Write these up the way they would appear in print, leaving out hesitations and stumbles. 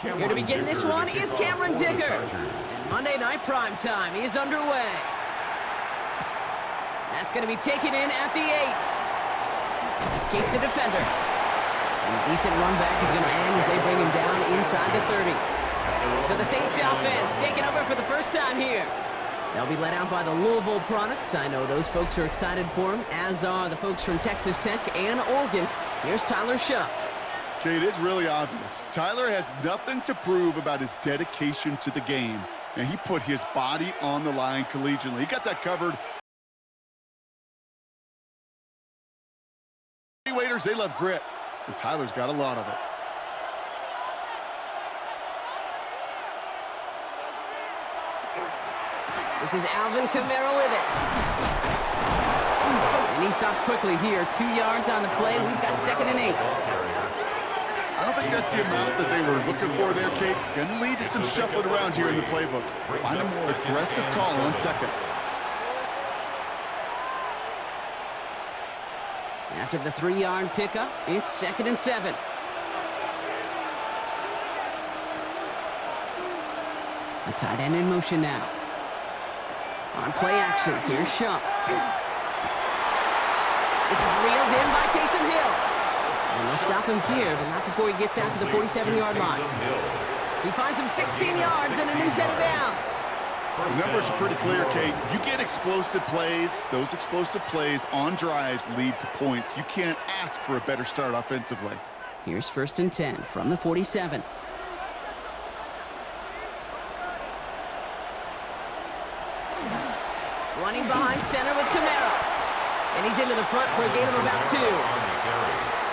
Here to begin this one is Cameron Dicker. Monday Night Prime Time is underway. That's going to be taken in at the 8. Escapes a defender. And a decent run back is going to end as they bring him down inside the 30. So the Saints offense taking over for the first time here. They'll be led out by the Louisville products. I know those folks are excited for him, as are the folks from Texas Tech and Oregon. Here's Tyler Shuck. Kate, it's really obvious. Tyler has nothing to prove about his dedication to the game. And he put his body on the line collegiately. He got that covered. Waiters, they love grit. And Tyler's got a lot of it. This is Alvin Kamara with it. And he stopped quickly here. 2 yards on the play. We've got 2nd and 8. I don't think that's the amount that they were looking for there, Kate. Going to lead to some shuffling around here in the playbook. Find a more aggressive call on 2nd. After the 3-yard pickup, it's 2nd and 7. A tight end in motion now. On play action, here's Shuck. This is reeled in by Taysom Hill. And they'll stop him here, but not before he gets out to the 47-yard line. He finds him 16 yards and a new set of downs. The numbers are pretty clear, Kate. You get explosive plays. Those explosive plays on drives lead to points. You can't ask for a better start offensively. Here's 1st and 10 from the 47. Running behind center with Kamara. And he's into the front for a gain of about 2.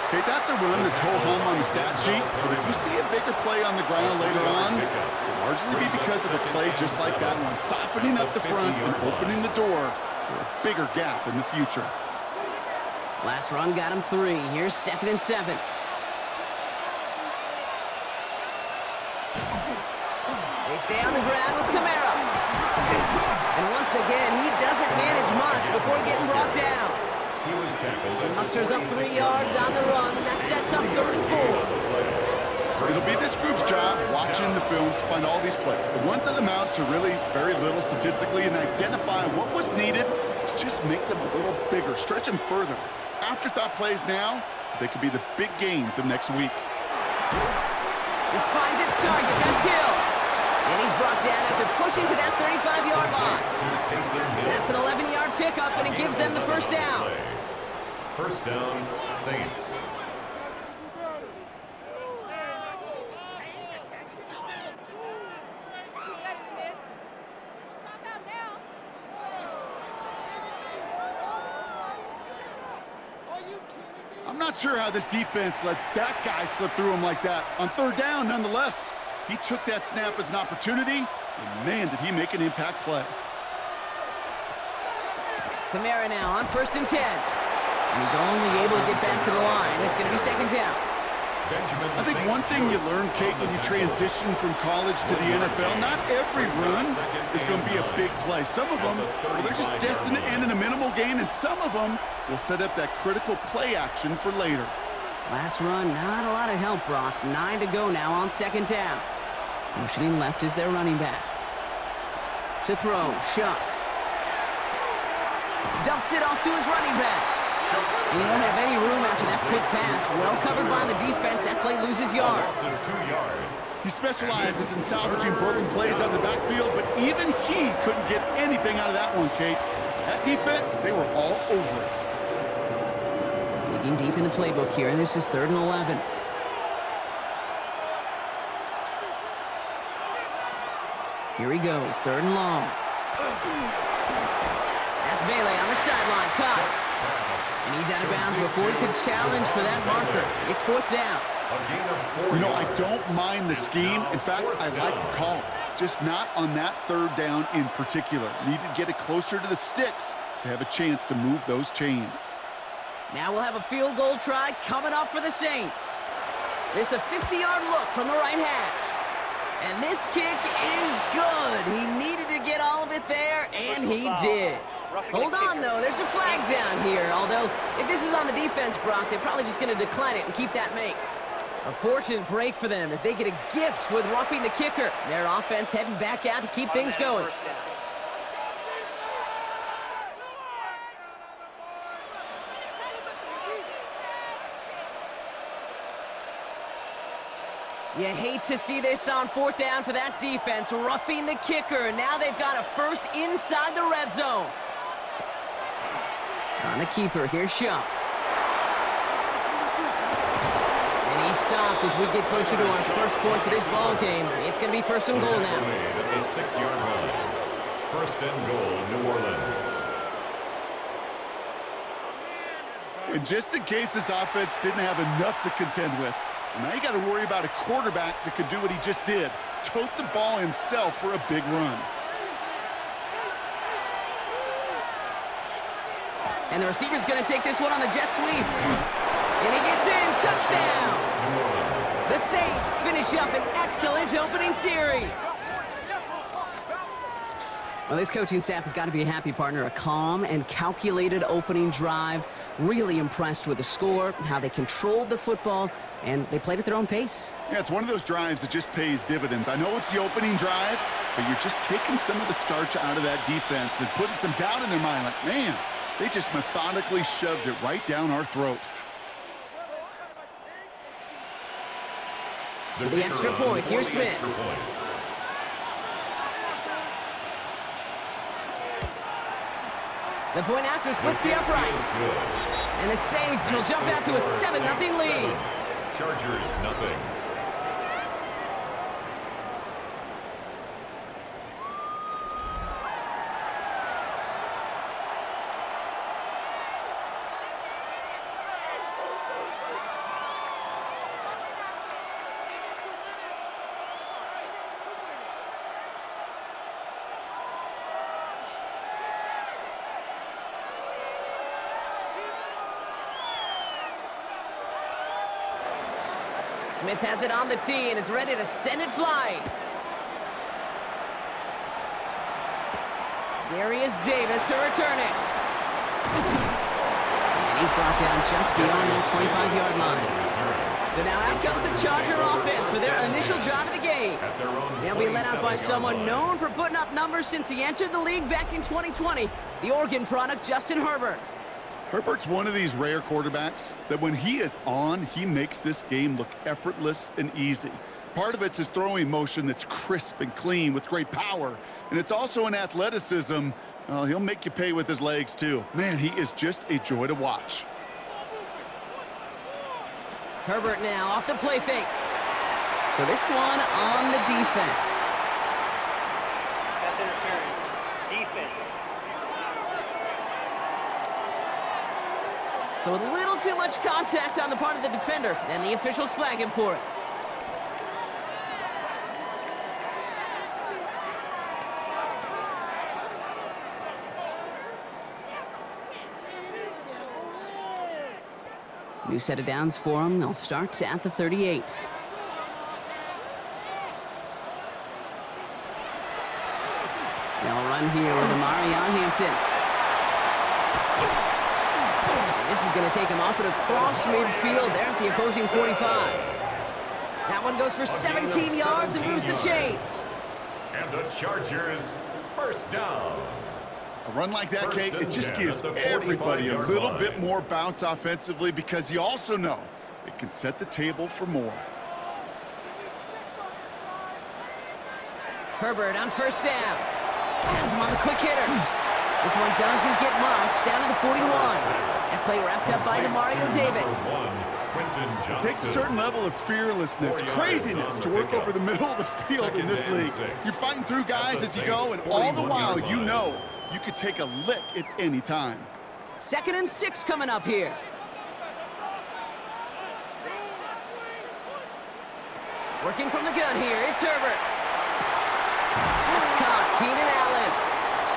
Okay, that's a run that's whole home on the stat sheet, but if you see a bigger play on the ground later on, it'll largely be because of a play just like that one, softening up the front and opening the door for a bigger gap in the future. Last run got him 3. Here's 2nd and 7. They stay on the ground with Kamara. And once again, he doesn't manage much before getting brought down. He musters up 3 yards on the run. That sets up 3rd and 4. It'll be this group's job watching the film to find all these plays. The ones that amount to really very little statistically and identify what was needed to just make them a little bigger, stretch them further. Afterthought plays now, they could be the big gains of next week. This finds its target. That's Hill. And he's brought down after pushing to that 35-yard line. That's an 11-yard pickup, and it gives them the 1st down. 1st down, Saints. I'm not sure how this defense let that guy slip through him like that. On 3rd down, nonetheless, he took that snap as an opportunity, and man, did he make an impact play. Kamara now on 1st and 10. And he's only able to get back to the line. It's going to be 2nd down. I think one thing you learn, Kate, when you transition from college to the NFL, not every run is going to be a big play. Some of them, well, they're just destined to end in a minimal gain, and some of them will set up that critical play action for later. Last run, not a lot of help, Brock. 9 to go now on 2nd down. Motioning left is their running back. To throw, Shuck. Dumps it off to his running back. He won't have any room after that quick pass. Well covered by the defense. That play loses yards. He specializes in salvaging broken plays out of the backfield, but even he couldn't get anything out of that one, Kate. That defense, they were all over it. Digging deep in the playbook here. This is 3rd and 11. Here he goes, 3rd and long. That's Vele on the sideline, caught. And he's out of bounds before he could challenge for that marker. It's 4th down. You know, I don't mind the scheme. In fact, I like the call. Just not on that 3rd down in particular. Need to get it closer to the sticks to have a chance to move those chains. Now we'll have a field goal try coming up for the Saints. This a 50-yard look from the right hash. And this kick is good. He needed to get all of it there, and he did. Hold on, though. There's a flag down here. Although, if this is on the defense, Brock, they're probably just going to decline it and keep that make. A fortunate break for them as they get a gift with roughing the kicker. Their offense heading back out to keep things going. You hate to see this on 4th down for that defense, roughing the kicker. Now they've got a first inside the red zone. On the keeper, here's Shuck. And he's stopped as we get closer to our first point to this ball game. It's going to be 1st and goal now. At the 6-yard line. 1st and goal, New Orleans. And just in case this offense didn't have enough to contend with, now you got to worry about a quarterback that could do what he just did. Tote the ball himself for a big run. And the receiver's going to take this one on the jet sweep. And he gets in. Touchdown. The Saints finish up an excellent opening series. Well, this coaching staff has got to be a happy partner. A calm and calculated opening drive. Really impressed with the score, how they controlled the football, and they played at their own pace. Yeah, it's one of those drives that just pays dividends. I know it's the opening drive, but you're just taking some of the starch out of that defense and putting some doubt in their mind. Like, man, they just methodically shoved it right down our throat. The extra point, here's Smith. The point after splits the uprights. And the Saints will jump out to a 7-0 lead. Chargers, nothing. Smith has it on the tee, and it's ready to send it flying. Darius Davis to return it. And he's brought down just beyond that 25-yard line. So now out comes the Charger offense for their initial drive of the game. They'll be led out by someone known for putting up numbers since he entered the league back in 2020, the Oregon product, Justin Herbert. Herbert's one of these rare quarterbacks that when he is on, he makes this game look effortless and easy. Part of it's his throwing motion that's crisp and clean with great power. And it's also an athleticism. He'll make you pay with his legs, too. Man, he is just a joy to watch. Herbert now off the play fake. So this one on the defense. That's interference. Defense. So a little too much contact on the part of the defender, and the officials flag him for it. New set of downs for them. They'll start at the 38. They'll run here with Amari on Hampton. This is going to take him up and across midfield there at the opposing 45. That one goes for 17 yards and moves the chains. And the Chargers, first down. A run like that, Kate, it just gives everybody a little bit more bounce offensively because you also know it can set the table for more. Herbert on first down. Has him on the quick hitter. This one doesn't get much. Down to the 41. That play wrapped up by Mario Davis. It takes a certain level of fearlessness, craziness to work over the middle of the field in this league. You're fighting through guys as you go, and all the while you know you could take a lick at any time. 2nd and 6 coming up here. Working from the gun here, it's Herbert. That's caught, Keenan Allen.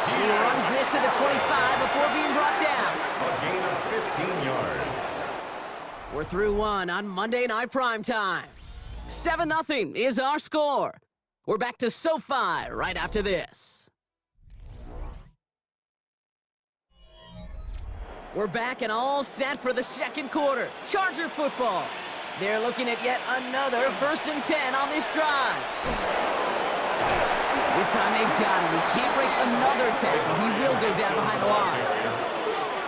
And he runs this to the 25 before being brought down. A gain of 15 yards. We're through one on Monday Night Primetime. 7-0 is our score. We're back to SoFi right after this. We're back and all set for the second quarter. Charger football. They're looking at yet another 1st and 10 on this drive. This time they've got him. He can't break another tackle. He will go down behind the line.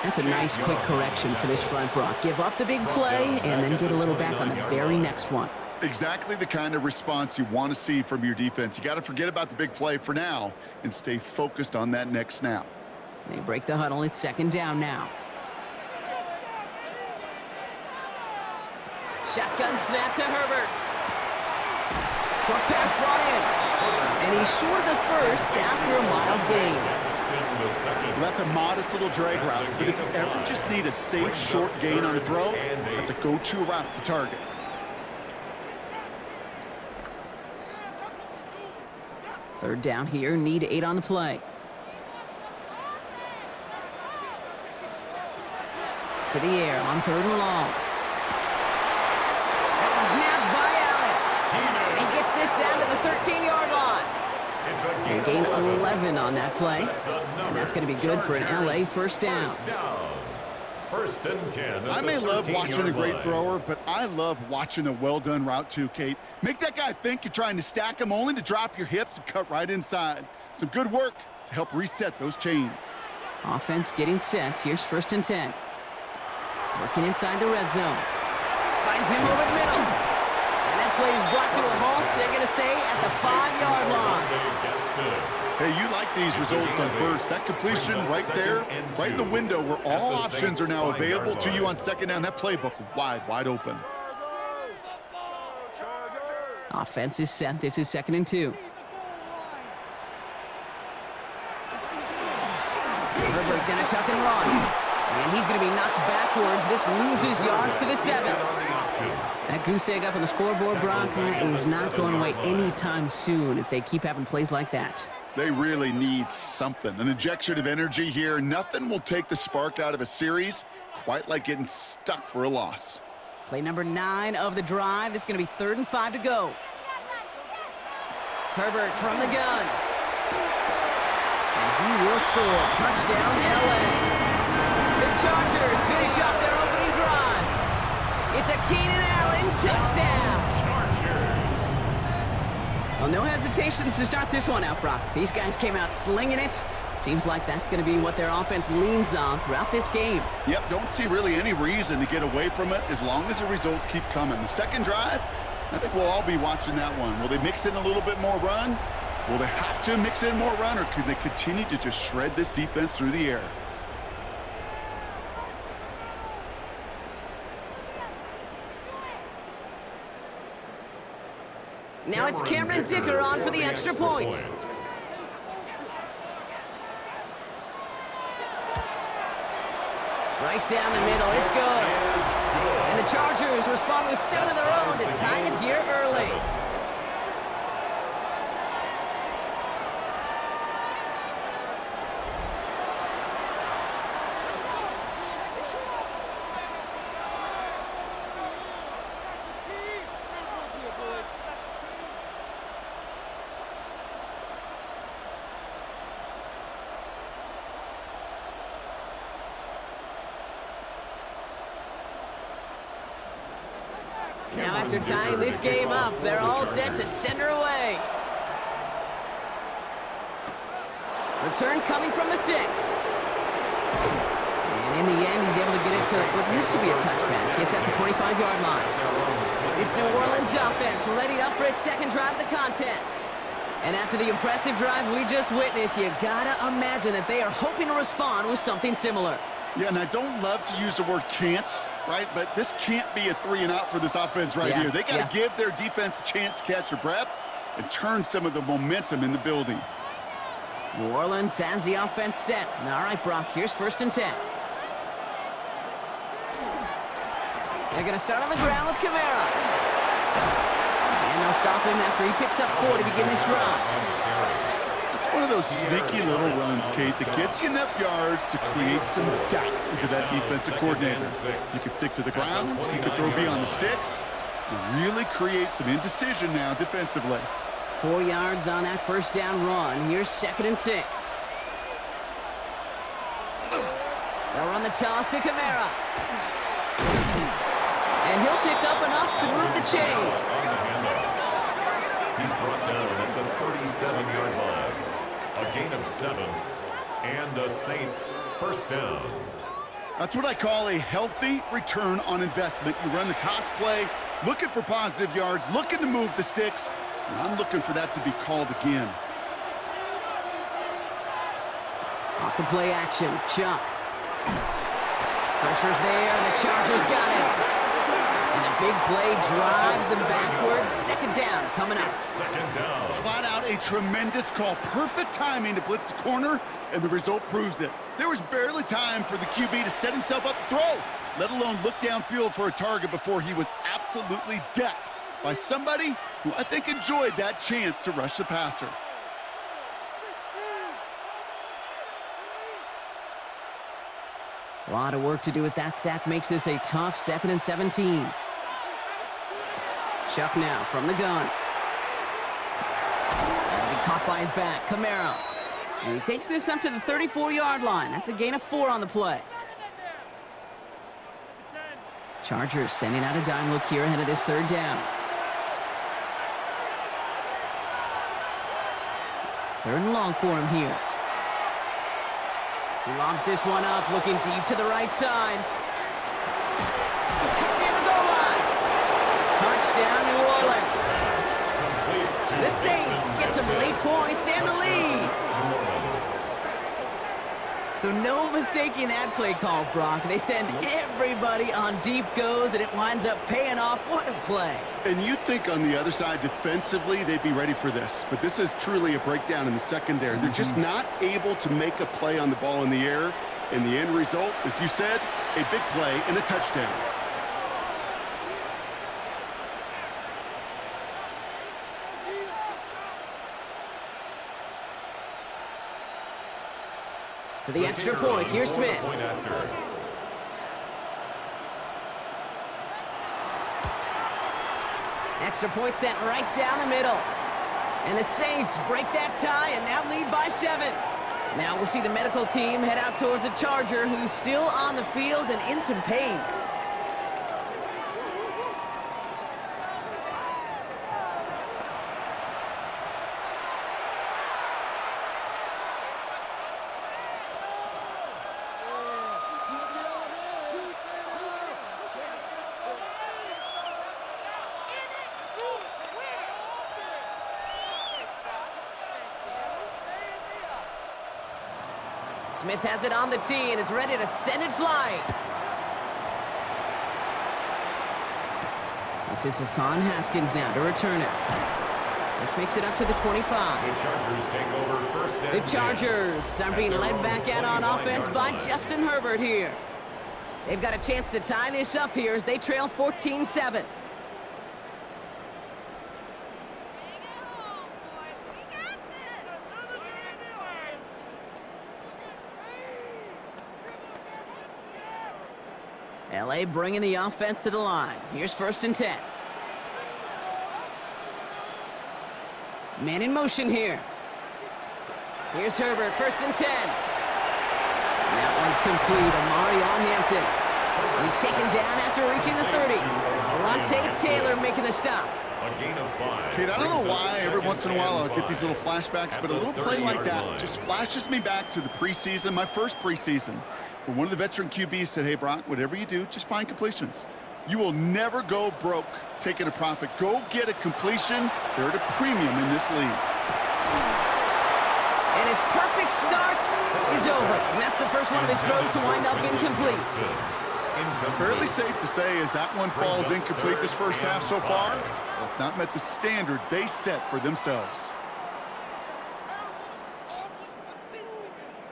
That's a nice quick correction for this front, Brock. Give up the big play and then get a little back on the very next one. Exactly the kind of response you want to see from your defense. You got to forget about the big play for now and stay focused on that next snap. They break the huddle. It's 2nd down now. Shotgun snap to Herbert. Short pass brought in. And he's short of the first after a mild gain. Well, that's a modest little drag route, but if you ever just need a safe short gain on a throw, that's a go-to route to target. Third down here, need 8 on the play. To the air on 3rd and long. That one's nabbed by Allen. And he gets this down to the 13-yard line. They gain 11 on that play. And that's going to be good for an LA 1st down. 1st and 10. I may love watching a great thrower, but I love watching a well-done route too, Kate. Make that guy think you're trying to stack him only to drop your hips and cut right inside. Some good work to help reset those chains. Offense getting set. Here's 1st and 10. Working inside the red zone. Finds him over the middle. And that play is brought to a halt, they're going to say, at the 5-yard line. Hey, you like these results on first. That completion right there, right in the window where all options are now available to you on 2nd down. That playbook wide open. Offense is set. This is 2nd and 2. Herbert going to tuck and run. And he's going to be knocked backwards. This loses yards to the 7. That goose egg up on the scoreboard, Brock, is not going away anytime soon if they keep having plays like that. They really need something. An injection of energy here. Nothing will take the spark out of a series quite like getting stuck for a loss. Play number 9 of the drive. This is going to be 3rd and 5 to go. Herbert from the gun. And he will score. Touchdown, LA. The Chargers finish off their opening drive. It's a Keenan Allen touchdown. Well, no hesitations to start this one out, Brock. These guys came out slinging it. Seems like that's going to be what their offense leans on throughout this game. Yep, don't see really any reason to get away from it as long as the results keep coming. The 2nd drive, I think we'll all be watching that one. Will they mix in a little bit more run? Will they have to mix in more run, or could they continue to just shred this defense through the air? Now it's Cameron Dicker on for the extra point. Right down the middle, it's good. And the Chargers respond with 7 of their own to tie it here early. Now after tying this game up, they're all set to send her away. Return coming from the 6. And in the end, he's able to get it to what used to be a touchback. It's at the 25-yard line. This New Orleans offense ready up for its 2nd drive of the contest. And after the impressive drive we just witnessed, you gotta imagine that they are hoping to respond with something similar. Yeah, and I don't love to use the word can't, right? But this can't be a 3 and out for this offense right here. They got to give their defense a chance to catch their breath and turn some of the momentum in the building. New Orleans has the offense set. All right, Brock, here's 1st and 10. They're going to start on the ground with Kamara. And they'll stop him after he picks up 4 to begin this drive. It's one of those sneaky little runs, Kate, that gets you enough yards to create some doubt into that defensive coordinator. You can stick to the ground, you can throw beyond the sticks, and really create some indecision now defensively. 4 yards on that 1st down run. Here's 2nd and 6. They'll run the toss to Kamara. And he'll pick up enough chains. He's brought down at the 37-yard line. A gain of 7 and the Saints first down. That's what I call a healthy return on investment. You run the toss play, looking for positive yards, looking to move the sticks, and I'm looking for that to be called again. Off the play action, Chuck. Pressure's there, and the Chargers got him. And the big play drives them backwards. Second down coming up. Second down. Flat out a tremendous call. Perfect timing to blitz the corner, and the result proves it. There was barely time for the QB to set himself up to throw, let alone look downfield for a target before he was absolutely decked by somebody who I think enjoyed that chance to rush the passer. A lot of work to do as that sack makes this a tough 2nd and 17. Chuck now from the gun. That'll be caught by his back. Camaro. And he takes this up to the 34-yard line. That's a gain of 4 on the play. Chargers sending out a dime look here ahead of this 3rd down. 3rd and long for him here. He lobs this one up, looking deep to the right side. Cut near the goal line. Touchdown, New Orleans. The Saints get some late points and the lead. So no mistaking that play call, Brock. They send everybody on deep goes, and it winds up paying off. What a play. And you'd think on the other side, defensively, they'd be ready for this. But this is truly a breakdown in the secondary. They're just not able to make a play on the ball in the air. And the end result, as you said, a big play and a touchdown. For the extra point, here's Smith. Extra point sent right down the middle. And the Saints break that tie and now lead by 7. Now we'll see the medical team head out towards a Charger who's still on the field and in some pain. Smith has it on the tee and is ready to send it flying. This is Hassan Haskins now to return it. This makes it up to the 25. The Chargers take over first and The Chargers are being led back out on offense by Justin Herbert here. They've got a chance to tie this up here as they trail 14-7. LA bringing the offense to the line. Here's 1st and 10. Man in motion here. Here's Herbert, 1st and 10. That one's complete. Amari on Hampton. He's taken down after reaching the 30. Alontae Taylor making the stop. a gain of 5. Kate, I don't know why every once in a while I'll get these little flashbacks, but a little play like that just flashes me back to the preseason, my first preseason, where one of the veteran QBs said, hey, Brock, whatever you do, just find completions. You will never go broke taking a profit. Go get a completion. They're at a premium in this league. And his perfect start is over. And that's the first one of his throws to wind up incomplete. Fairly safe to say as that one falls incomplete this first half so far, well, it's not met the standard they set for themselves.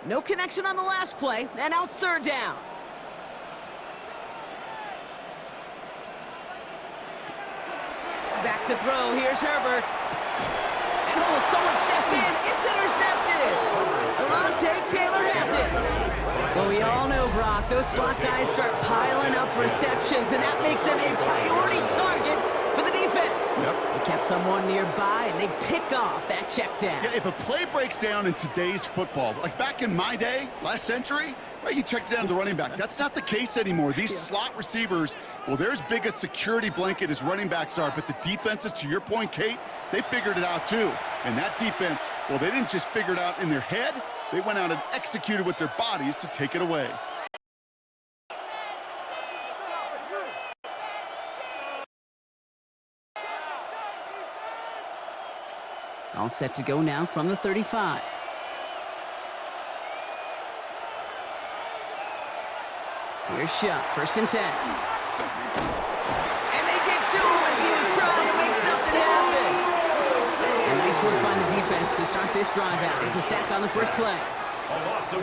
No connection on the last play, and now it's third down. Back to throw, here's Herbert. And oh, someone stepped in, it's intercepted! Alontae Taylor has it. Well, we all know, Brock, those slot guys start piling up receptions, and that makes them a priority target for the defense. defense. Yep. They kept someone nearby, and they pick off that check down. Yeah, if a play breaks down in today's football, like back in my day, last century, right, you checked down to the running back. That's not the case anymore. These slot receivers, well, they're as big a security blanket as running backs are, but the defenses, to your point, Kate, they figured it out too. And that defense, well, they didn't just figure it out in their head. They went out and executed with their bodies to take it away. All set to go now from the 35. Here's Shuck, 1st and 10. And they get to him as he was trying to make something happen. And nice work by the defense to start this drive out. It's a sack on the first play.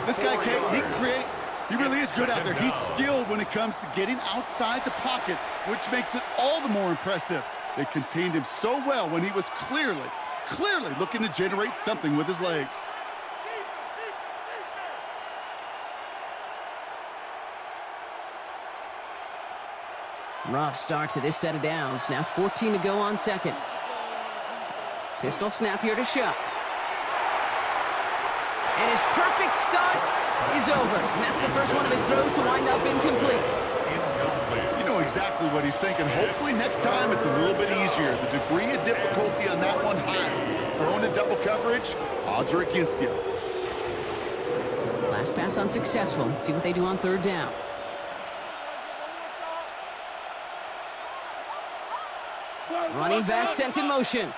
This guy, Kate, he can create. He really is good out there. He's skilled when it comes to getting outside the pocket, which makes it all the more impressive. They contained him so well when he was clearly looking to generate something with his legs. Rough start to this set of downs. Now 14 to go on second. Pistol snap here to Shuck. And his perfect start is over. And that's the first one of his throws to wind up incomplete. You know exactly what he's thinking. Hopefully next time it's a little bit easier. The degree of difficulty on that one high. Throwing to double coverage, odds are against you. Last pass unsuccessful. Let's see what they do on 3rd down. Running back sent in motion.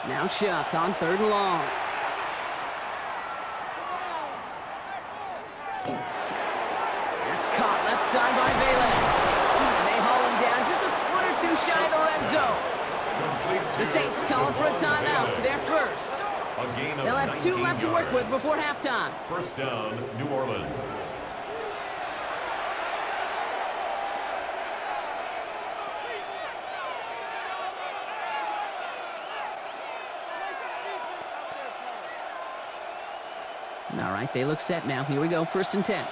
Now Chuck on 3rd and long. That's caught left side by Vela. And they haul him down just a foot or two shy of the red zone. The Saints calling for a timeout, so they're first. They'll have 2 left to work with before halftime. 1st down, New Orleans. All right, they look set now. Here we go, 1st and 10.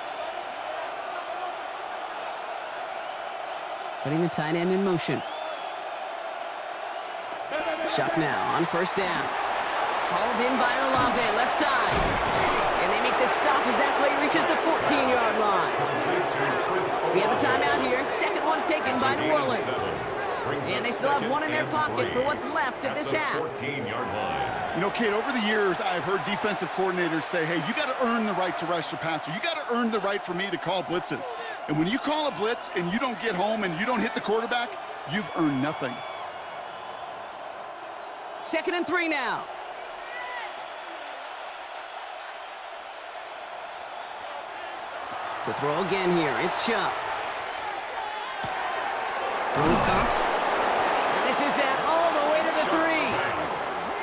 Putting the tight end in motion. Shuck now on 1st down. Hauled in by Olave, left side. And they make the stop as that play reaches the 14-yard line. We have a timeout here. 2nd one taken by New Orleans. And they still have 1 in their pocket for what's left of this half. 14-yard line. You know, Kate, over the years, I've heard defensive coordinators say, hey, you got to earn the right to rush your passer. You got to earn the right for me to call blitzes. And when you call a blitz and you don't get home and you don't hit the quarterback, you've earned nothing. 2nd and 3 now. To throw again here, it's Shuck. Runs caught. And this is down all the way to the 3.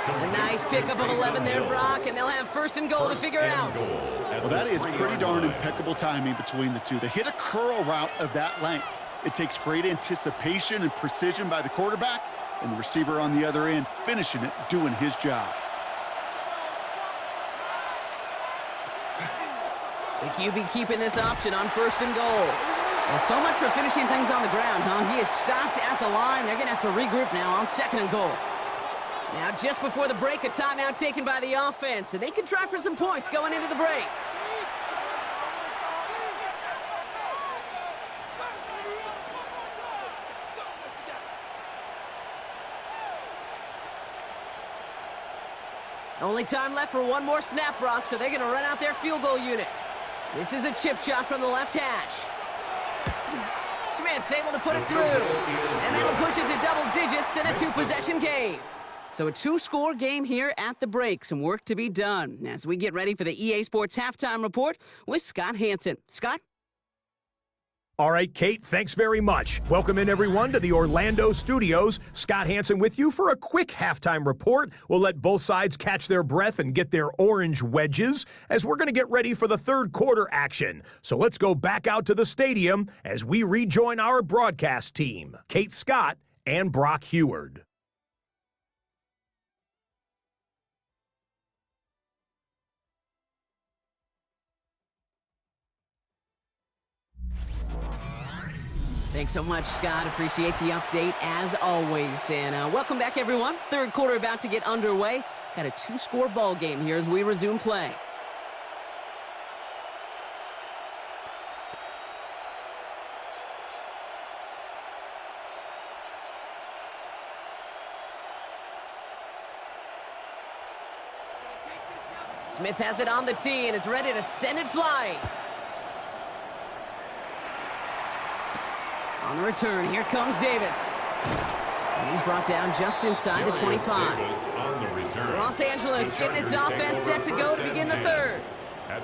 A nice pickup of 11 there, Brock, and they'll have 1st and goal to figure out. Well, that is pretty darn impeccable timing between the two. To hit a curl route of that length, it takes great anticipation and precision by the quarterback, and the receiver on the other end finishing it, doing his job. The QB keeping this option on 1st and goal. Well, so much for finishing things on the ground, huh? He is stopped at the line. They're going to have to regroup now on 2nd and goal. Now, just before the break, a timeout taken by the offense, and they can try for some points going into the break. Only time left for 1 more snap, Brock, so they're going to run out their field goal unit. This is a chip shot from the left hash. Smith able to put it through, and that'll push it to double digits in a 2-possession game. So a 2-score game here at the break. Some work to be done as we get ready for the EA Sports Halftime Report with Scott Hansen. Scott? All right, Kate, thanks very much. Welcome in, everyone, to the Orlando studios. Scott Hansen with you for a quick halftime report. We'll let both sides catch their breath and get their orange wedges as we're going to get ready for the 3rd quarter action. So let's go back out to the stadium as we rejoin our broadcast team, Kate Scott and Brock Heward. Thanks so much, Scott. Appreciate the update as always. And welcome back, everyone. Third quarter about to get underway. Got a 2-score ball game here as we resume play. Smith has it on the tee, and it's ready to send it flying. On the return, here comes Davis. And he's brought down just inside the 25. Los Angeles getting its offense set to go to begin the third.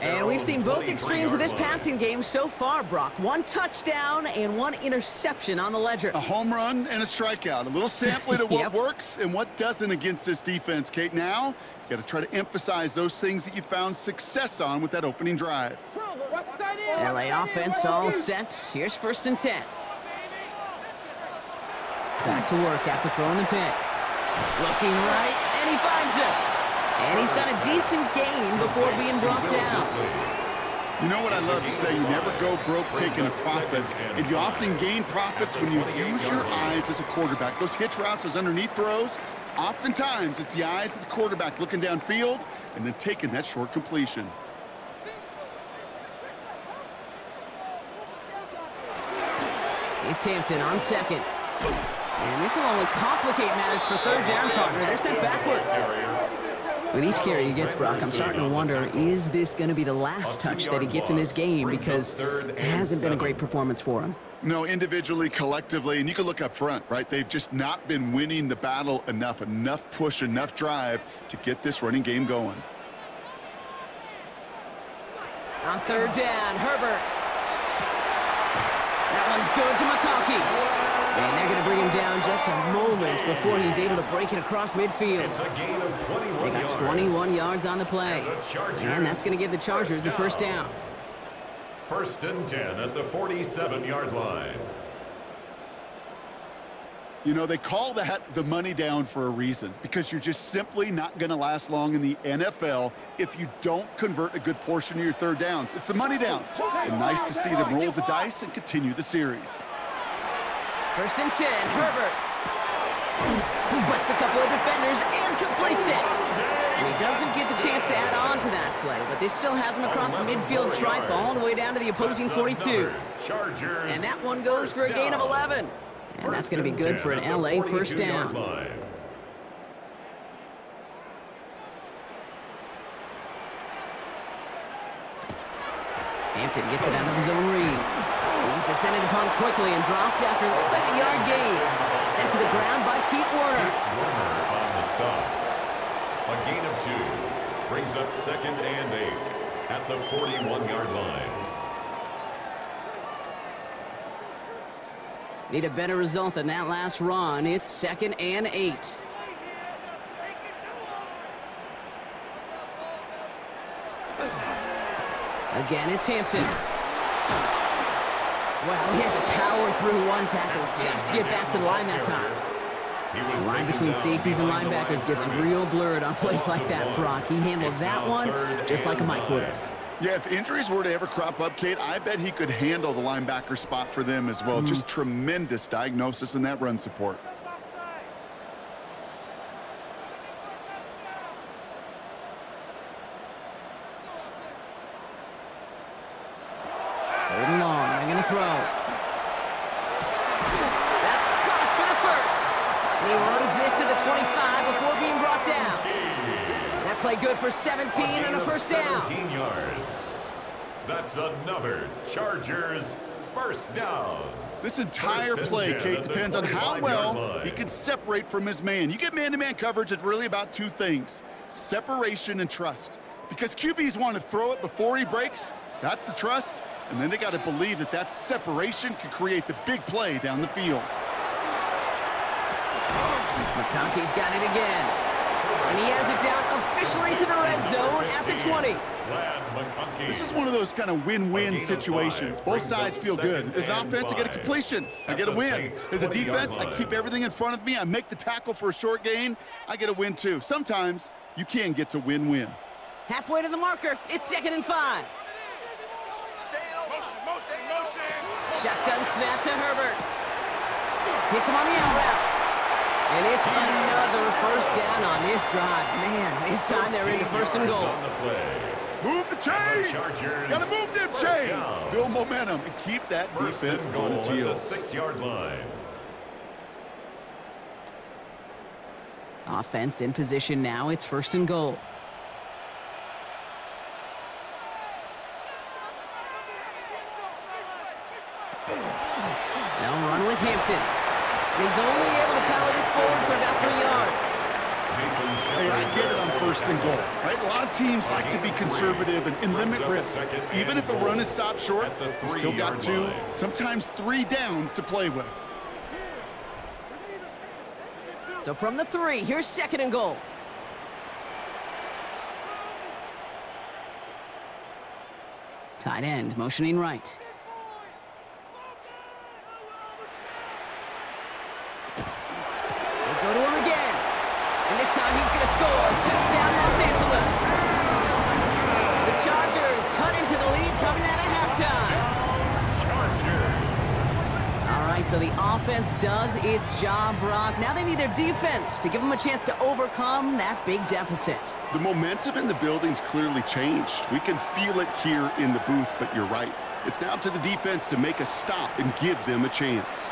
And we've seen both extremes of this passing game so far, Brock. 1 touchdown and 1 interception on the ledger. A home run and a strikeout. A little sampling of what Yep. works and what doesn't against this defense, Kate. Now, you got to try to emphasize those things that you found success on with that opening drive. LA offense all set. Here's 1st and 10. Back to work after throwing the pick. Looking right, and he finds it. And he's got a decent gain before being brought down. You know what I love to say? You never go broke taking a profit. And you often gain profits when you use your eyes as a quarterback. Those hitch routes, those underneath throws, oftentimes it's the eyes of the quarterback looking downfield and then taking that short completion. It's Hampton on second. And this will only complicate matters for third down, partner. They're sent backwards. With each carry he gets, Brock, I'm starting to wonder, is this going to be the last touch that he gets in this game? Because it hasn't been a great performance for him. No, individually, collectively, and you can look up front, right? They've just not been winning the battle enough push, enough drive to get this running game going. On third down, Herbert. That one's good to McConkey. And they're going to bring him down just a moment before he's able to break it across midfield. They got 21 yards on the play. And that's going to give the Chargers a 1st down. 1st and 10 at the 47-yard line. You know, they call that the money down for a reason, because you're just simply not going to last long in the NFL if you don't convert a good portion of your third downs. It's the money down. And nice to see them roll the dice and continue the series. 1st and 10, Herbert. Splits a couple of defenders and completes it. And he doesn't get the chance to add on to that play, but this still has him across the midfield stripe all the way down to the opposing 42. And that one goes for a gain of 11. And that's going to be good for an LA 1st down. Hampton gets it out of his own read. He's descended upon quickly and dropped after looks like a yard gain. Sent to the ground by Pete Werner. Werner on the stop. A gain of 2 brings up 2nd and 8 at the 41-yard line. Need a better result than that last run. It's 2nd and 8. Again, it's Hampton. Well, he had to power through one tackle just to get back to the line that time. The line between safeties and linebackers gets real blurred on plays like that, Brock. He handled that one just like a Mike would have. Yeah, if injuries were to ever crop up, Kate, I bet he could handle the linebacker spot for them as well. Just tremendous diagnosis in that run support. Third and long, they're going to throw. That's caught for the 1st. And he runs this to the 25 before being brought down. That play good for 17 and a 1st down. 17 yards. That's another Chargers 1st down. This entire play, Kate, depends on how well he can separate from his man. You get man-to-man coverage, it's really about 2 things: separation and trust. Because QBs want to throw it before he breaks. That's the trust. And then they got to believe that that separation can create the big play down the field. McConkey's got it again. And he has it down officially to the red zone at the 20. This is one of those kind of win-win situations. Both sides feel good. As an offense, I get a completion. I get a win. As a defense, I keep everything in front of me. I make the tackle for a short gain. I get a win, too. Sometimes you can get to win-win. Halfway to the marker. It's 2nd and 5. Shotgun snap to Herbert. Hits him on the out route. And it's another first down on this drive. Man, this time they're into first and goal. Move the chains! Gotta move them chains! Build momentum and keep that defense on its heels. 6-yard line. Offense in position now. It's first and goal. Now run with Hampton. And he's only able to power this forward for about 3 yards. Hey, I get it on first and goal, right? A lot of teams like to be conservative and limit risk. Even if a run is stopped short, you still got 2, sometimes 3 downs to play with. So from the 3, here's second and goal. Tight end motioning right. They go to him again. And this time he's going to score. Touchdown, Los Angeles. The Chargers cut into the lead coming out of halftime. All right, so the offense does its job, Brock. Now they need their defense to give them a chance to overcome that big deficit. The momentum in the building's clearly changed. We can feel it here in the booth, but you're right. It's now to the defense to make a stop and give them a chance.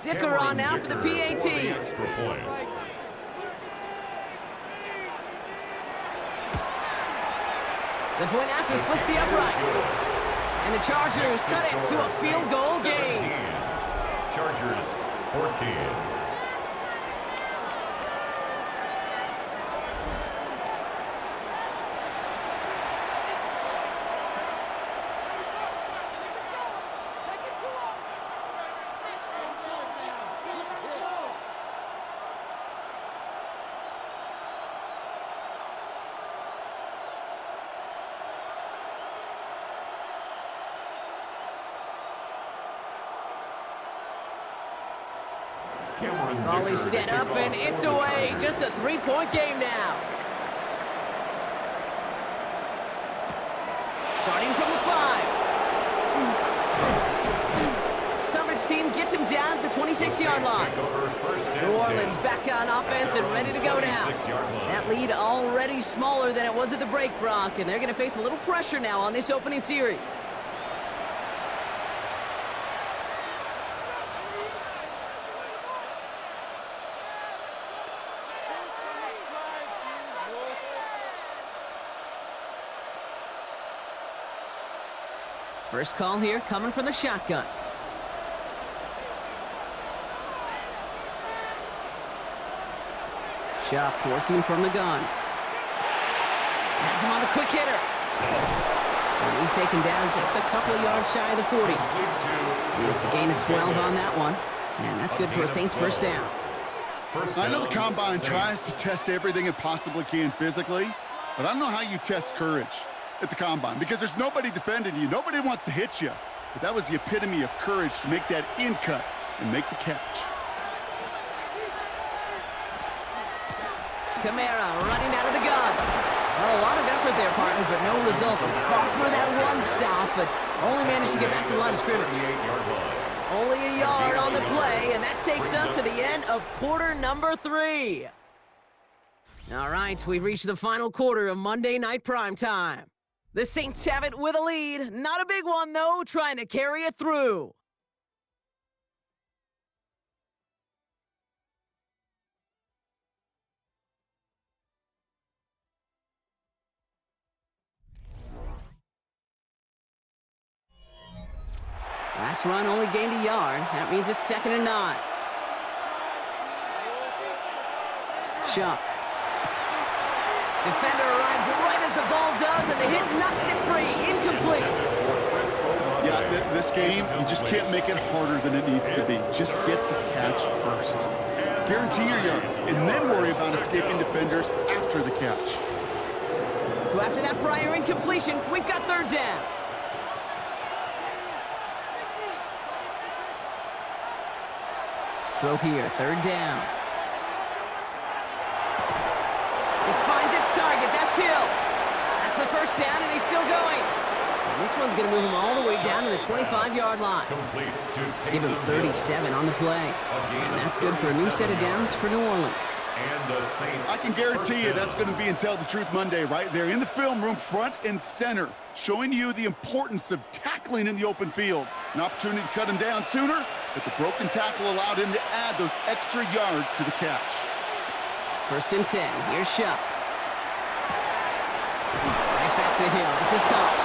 Dicker on now for the PAT. The point after splits the uprights. And the Chargers cut it to a field goal game. Chargers 14. Raleigh set up, and it's away. Just a 3-point game now. Starting from the 5. Coverage team gets him down at the 26-yard line. New Orleans back on offense and ready to go now. That lead already smaller than it was at the break, Brock, and they're going to face a little pressure now on this opening series. First call here coming from the shotgun. Shuck working from the gun. Has him on the quick hitter. And he's taken down just a couple of yards shy of the 40. And it's a gain of 12 on that one. And that's good for a Saints first down. I know the Combine tries to test everything it possibly can physically, but I don't know how you test courage at the Combine, because there's nobody defending you. Nobody wants to hit you. But that was the epitome of courage to make that in cut and make the catch. Kamara running out of the gun. Well, a lot of effort there, partner, but no results. Fought through that one stop, but only managed to get back to the line of scrimmage. Only a yard on the play, and that takes us to the end of quarter number 3. All right, we've reached the final quarter of Monday Night Primetime. The Saints have it with a lead. Not a big one, though, trying to carry it through. Last run only gained a yard. That means it's 2nd and 9. Shuck. Defender arrives right as the ball does, and the hit knocks it free. Incomplete. Yeah, this game, you just can't make it harder than it needs to be. Just get the catch first. Guarantee your yards, and then worry about escaping defenders after the catch. So after that prior incompletion, we've got 3rd down. Throw here, 3rd down. This finds its target. That's Hill. That's the first down, and he's still going. And this one's going to move him all the way down to the 25-yard line. Complete to Give him Taysom 37 on the play. And that's good for a new set of downs for New Orleans. And the Saints. I can guarantee you that's going to be in Tell the Truth Monday right there in the film room, front and center, showing you the importance of tackling in the open field. An opportunity to cut him down sooner, but the broken tackle allowed him to add those extra yards to the catch. 1st and 10. Here's Shuck. Right back to Hill. This is caught.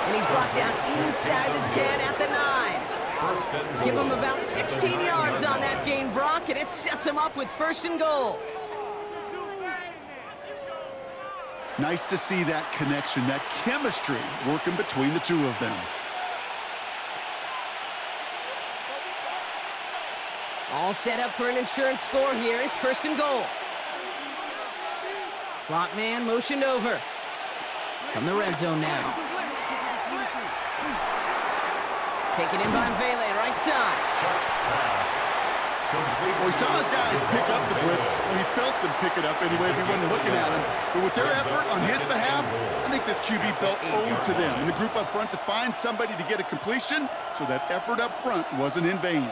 And he's brought down inside the 10 at the 9. Give him about 16 yards on that gain, Brock, and it sets him up with 1st and goal. Nice to see that connection, that chemistry working between the two of them. All set up for an insurance score here. It's 1st and goal. Slot man motioned over. From the red zone now. Taken in by Vele, right side. Well, he saw those guys pick up the blitz. Well, he felt them pick it up anyway if he wasn't looking at him. But with their effort on his behalf, I think this QB felt owed to them. And the group up front to find somebody to get a completion, so that effort up front wasn't in vain.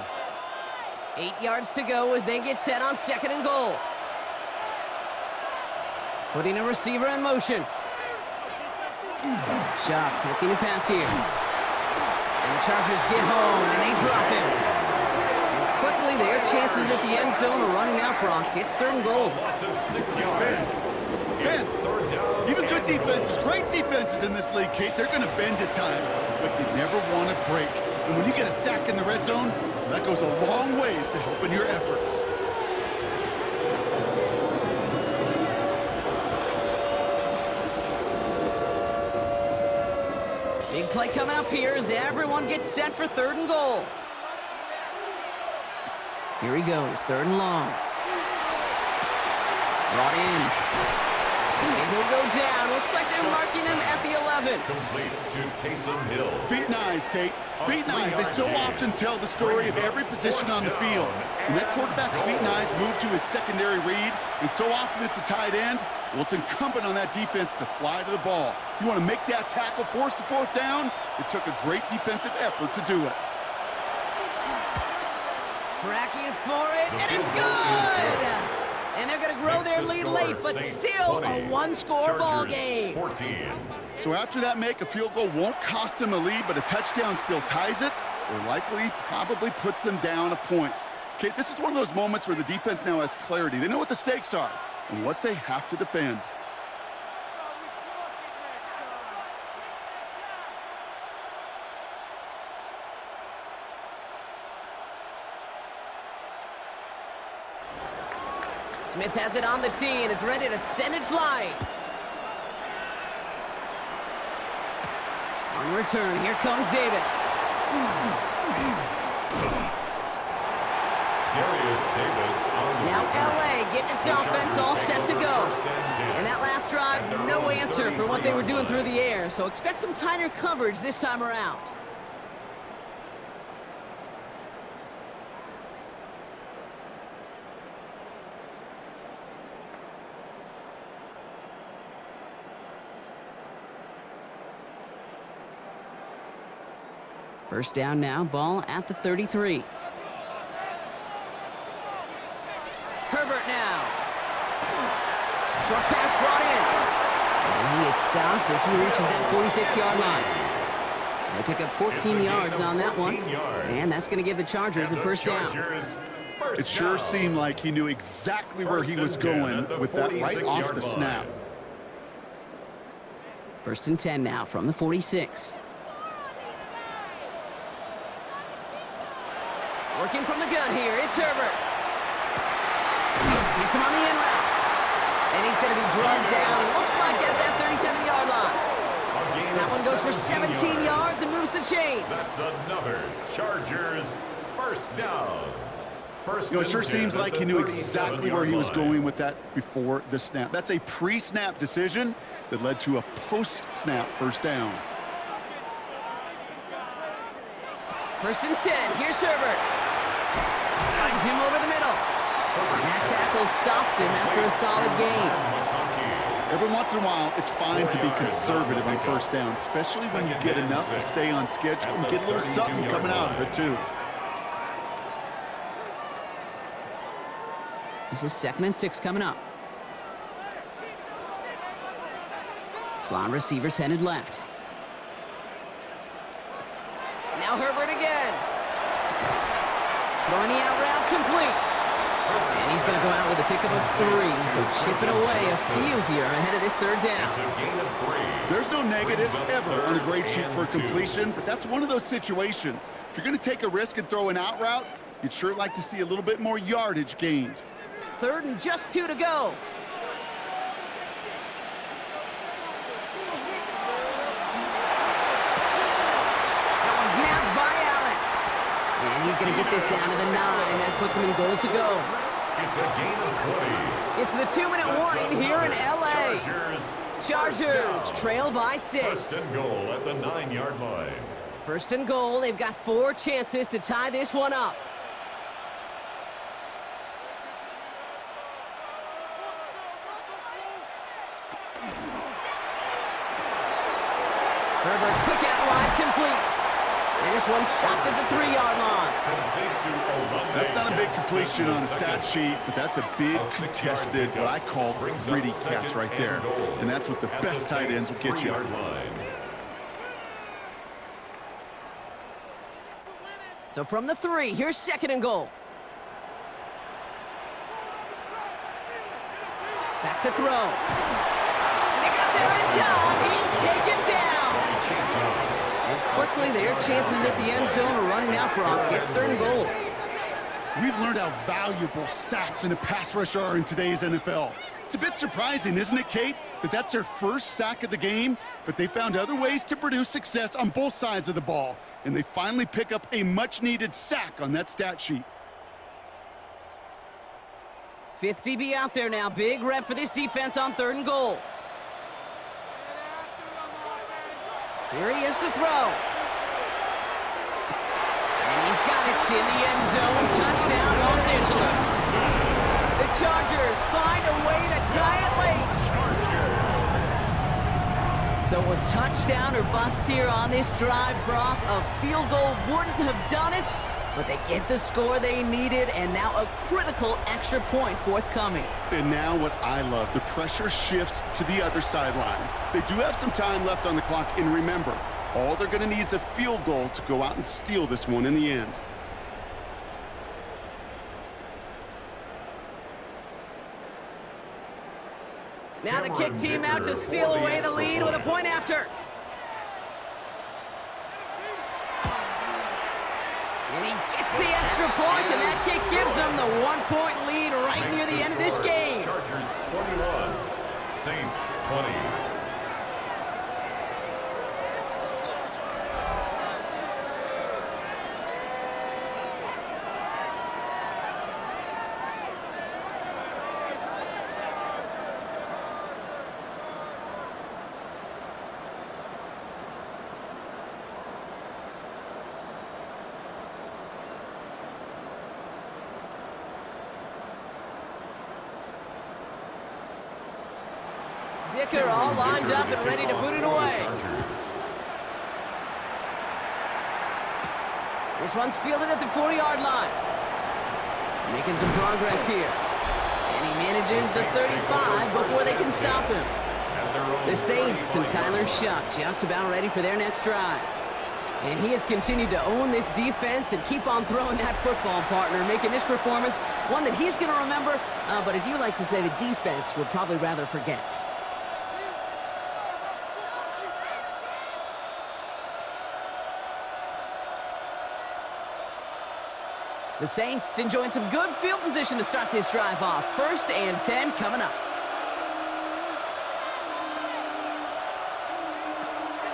8 yards to go as they get set on 2nd and goal. Putting a receiver in motion. Shock looking to pass here. And the Chargers get home, and they drop him. And quickly, their chances at the end zone are running out, Brock. It's 3rd and goal. Bend. Even good defenses, great defenses in this league, Kate, they're going to bend at times, but you never want to break. And when you get a sack in the red zone, that goes a long ways to helping your efforts. Big play coming up here as everyone gets set for 3rd and goal. Here he goes, 3rd and long. Brought in. And he'll go down. Looks like they're marking him at the 11. Complete to Taysom Hill. Feet and eyes, Kate. Feet and eyes. They so often tell the story of every position on the field. When that quarterback's feet and eyes move to his secondary read, and so often it's a tight end, well, it's incumbent on that defense to fly to the ball. You want to make that tackle, force the 4th down? It took a great defensive effort to do it. Tracking for it, and it's good! And they're going to grow their lead late, but still a one-score ball game. 14. So after that make, a field goal won't cost them a lead, but a touchdown still ties it, or likely probably puts them down a point. Okay, this is one of those moments where the defense now has clarity. They know what the stakes are and what they have to defend. Smith has it on the tee and is ready to send it flying. On return, here comes Davis. Darius Davis on the Now return. LA getting its offense all set to go. And that last drive, no answer for what they were doing through the air, so expect some tighter coverage this time around. First down now, ball at the 33. Herbert now. Short pass brought in. And he is stopped as he reaches that 46-yard line. They pick up 14 yards on that one. And that's going to give the Chargers a first down. It sure seemed like he knew exactly where he was going with that right off the snap. 1st and 10 now from the 46. Working from the gun here, it's Herbert. Gets him on the in route. And he's going to be drugged down, looks like at that 37-yard line. That one goes for 17 yards and moves the chains. That's another Chargers first down. You know, it sure seems like he knew exactly where he was going with that before the snap. That's a pre-snap decision that led to a post-snap first down. 1st and 10, here's Herbert. Finds him over the middle. And that tackle stops him after a solid gain. Every once in a while, it's fine to be conservative on first down, especially when you get enough to stay on schedule and get a little something coming out of it, too. This is 2nd and 6 coming up. Slot receivers headed left. Now Herbert again. Throwing the out route complete. And he's going to go out with a pickup of 3, so chipping away a few here ahead of this 3rd down. There's no negatives ever on a grade sheet for a completion, but that's one of those situations. If you're going to take a risk and throw an out route, you'd sure like to see a little bit more yardage gained. 3rd and just 2 to go. That one's nabbed by Allen. And he's going to get this down to the 9. That puts him in goal to go. It's a gain of 20. It's the 2-minute warning here in L.A. Chargers trail by 6. 1st and goal at the 9-yard line. 1st and goal. They've got 4 chances to tie this one up. Herbert, quick out wide, complete. And this one stopped at the 3-yard line. That's not a big completion on the stat sheet, but that's a big contested, what I call gritty catch right there. And that's what the best tight ends will get you. So from the 3, here's 2nd and goal. Back to throw. And they got there in time. He's taken down. And quickly, their chances at the end zone are running out, Brock. It's 3rd and goal. We've learned how valuable sacks in a pass rush are in today's NFL. It's a bit surprising, isn't it, Kate, that that's their first sack of the game, but they found other ways to produce success on both sides of the ball, and they finally pick up a much-needed sack on that stat sheet. 5th DB out there now. Big rep for this defense on 3rd and goal. Here he is to throw. And he's got it in the end zone. Touchdown, Los Angeles. The Chargers find a way to tie it late. So it was touchdown or bust here on this drive, Brock. A field goal wouldn't have done it, but they get the score they needed, and now a critical extra point forthcoming. And now what I love, the pressure shifts to the other sideline. They do have some time left on the clock, and remember, all they're going to need is a field goal to go out and steal this one in the end. Now the kick team out to steal away the lead with a point after. And he gets the extra point, and that kick gives them the 1-point lead right near the end of this game. Chargers 21, Saints 20. Dicker all lined up and ready to boot it away. This one's fielded at the 40-yard line. Making some progress here. And he manages the 35 before they can stop him. The Saints and Tyler Shuck just about ready for their next drive. And he has continued to own this defense and keep on throwing that football, partner, making this performance one that he's going to remember, but as you like to say, the defense would probably rather forget. The Saints enjoying some good field position to start this drive off. 1st and 10 coming up.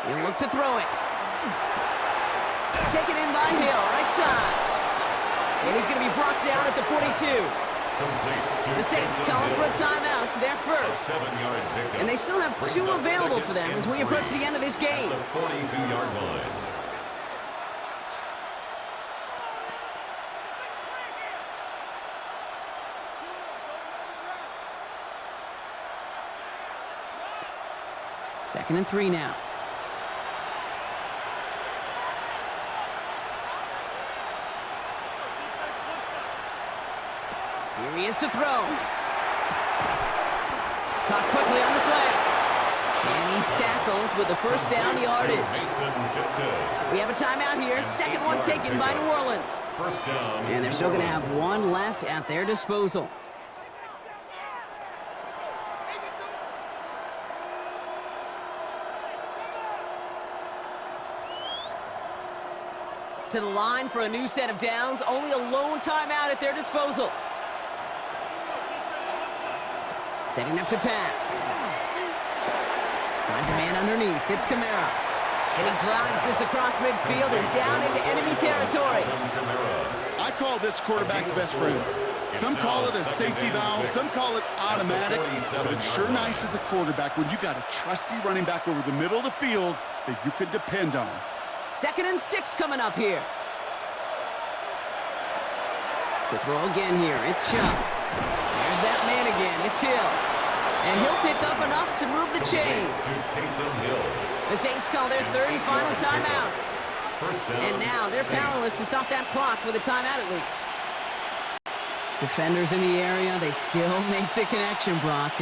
He'll look to throw it. Taken in by Hill, right side. And he's going to be brought down at the 42. The Saints calling for a timeout, their first. And they still have 2 available for them as we approach the end of this game. The 42-yard line. 2nd and 3 now. Here he is to throw. Caught quickly on the slant. And he's tackled with the first down yardage. We have a timeout here. Second one taken by New Orleans. First down. And they're still going to have one left at their disposal. To the line for a new set of downs. Only a lone timeout at their disposal. Setting up to pass. Finds a man underneath. It's Kamara. And he drives this across midfield and down into enemy territory. I call this quarterback's best friend. Some call it a safety valve, some call it automatic, but it's sure nice as a quarterback when you got a trusty running back over the middle of the field that you could depend on. 2nd and 6 coming up here. To throw again here, it's Shuck. There's that man again, it's Hill. And he'll pick up enough to move the chains. The Saints call their 3rd and final timeout. And now they're powerless to stop that clock with a timeout at least. Defenders in the area, they still make the connection, Brock.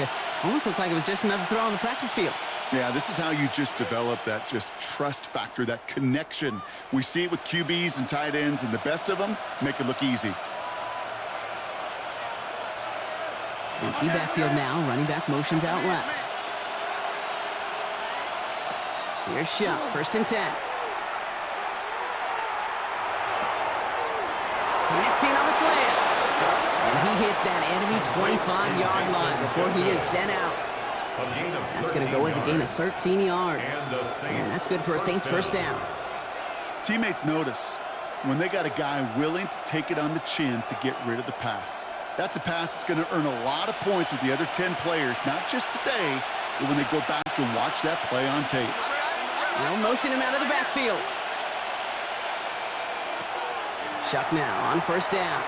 Almost looked like it was just another throw on the practice field. Yeah, this is how you just develop that just trust factor, that connection. We see it with QBs and tight ends, and the best of them make it look easy. Empty backfield now, running back motions out left. Here's Shuck, 1st and 10. Connecting on the slant. And he hits that enemy 25-yard line before he is sent out. That's going to go as a gain of 13 yards. And that's good for a Saints first down. Teammates notice when they got a guy willing to take it on the chin to get rid of the pass. That's a pass that's going to earn a lot of points with the other 10 players, not just today, but when they go back and watch that play on tape. They'll motion him out of the backfield. Shuck now on 1st down.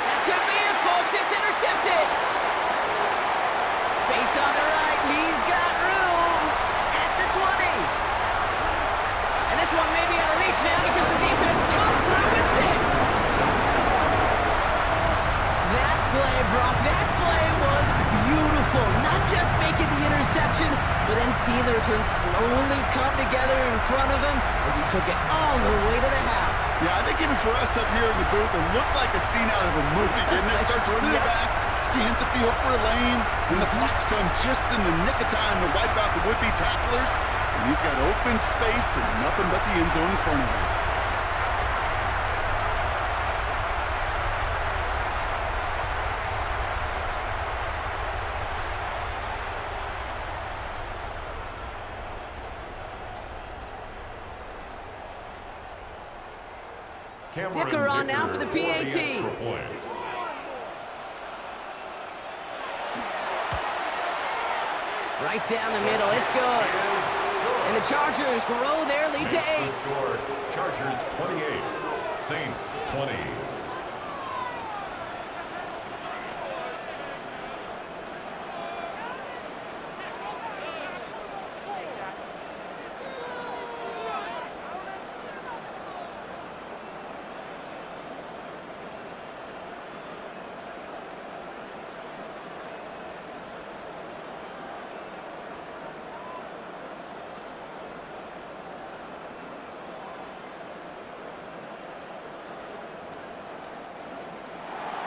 That could be it, folks. It's intercepted. Space on the right. He's got room at the 20. And this one may be out of reach now because the defense comes through with 6. That play, Brock, that play was beautiful. Not just making the interception, but then seeing the return slowly come together in front of him as he took it all the way to the house. Yeah, I think even for us up here in the booth, it looked like a scene out of a movie, didn't it? Starts running the back, scans the field for a lane, and the blocks come just in the nick of time to wipe out the would-be tacklers. And he's got open space and nothing but the end zone in front of him. Dicker on now for the PAT. Right down the middle, it's good. And the Chargers grow their lead to 8. Chargers 28, Saints 20.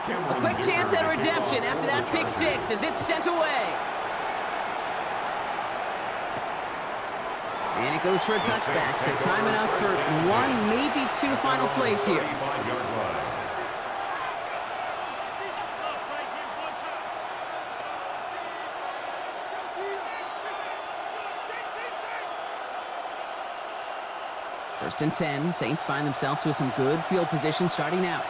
A quick chance at redemption after that pick 6 as it's sent away. And it goes for a touchback, so time enough for 1, maybe 2 final plays here. First and 10, Saints find themselves with some good field position starting out.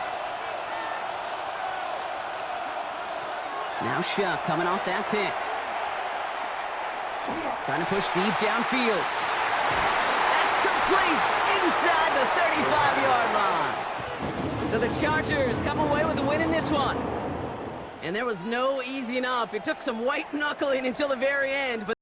Now Shuck coming off that pick. Trying to push deep downfield. That's complete inside the 35-yard line. So the Chargers come away with the win in this one. And there was no easing up. It took some white knuckling until the very end, but